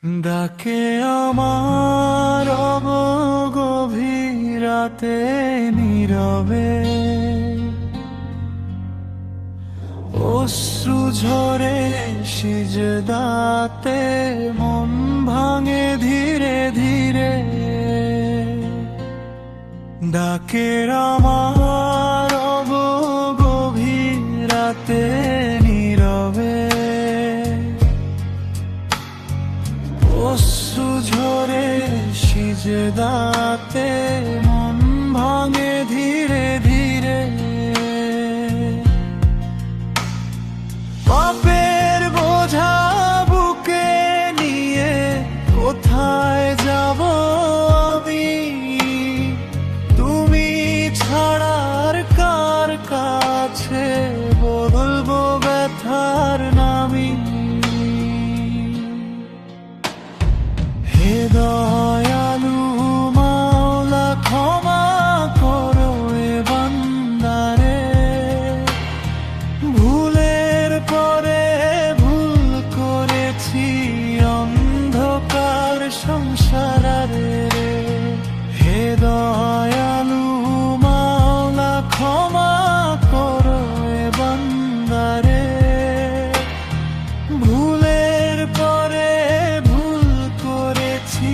ডাকে আমার গভীর রাতে নীরবে, অশ্রু ঝরে সিজদাতে, মন ভাঙে ধীরে ধীরে। ডাকে আমার গভীর রাতে নীরবে, অশ্রু ঝরে সিজদাতে, মন ভাঙে ধীরে ধীরে। পাপের বোঝা বুকে নিয়ে কোথায় যাব আমি? তুমি ছাড়ার কার কাছে বলবো ব্যথার নামি? হে দয়ালু মাওলা, ক্ষমা করো এ বান্দারে, ভুলের পরে ভুল করেছি অন্ধকার সংসারে। হে দয়ালু মাওলা, ক্ষমা করো এ বান্দারে, ভুলের পরে ভুল করেছি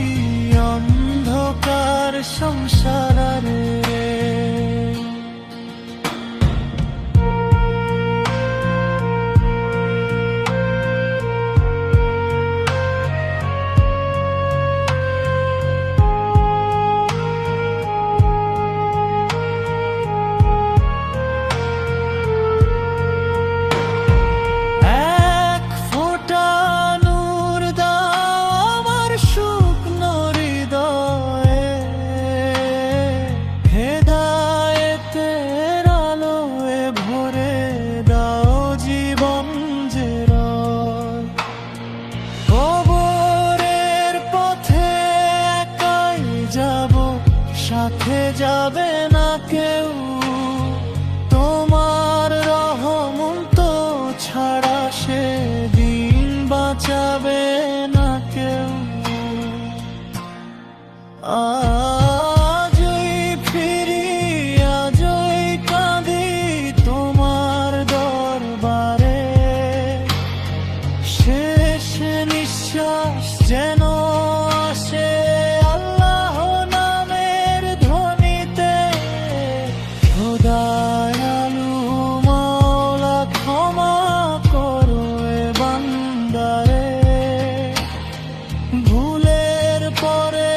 অন্ধকার সংসারে। সাথে যাবে না কেউ, তোমার রহম তো ছাড়া সেদিন বাঁচাবে না কেউ। আজই ফিরি, আজই কাঁদি তোমার দরবারে, শেষ নিঃশ্বাস যেন আসে দয়ালু মাওলা, ক্ষমা করো এ বান্দারে, ভুলের পরে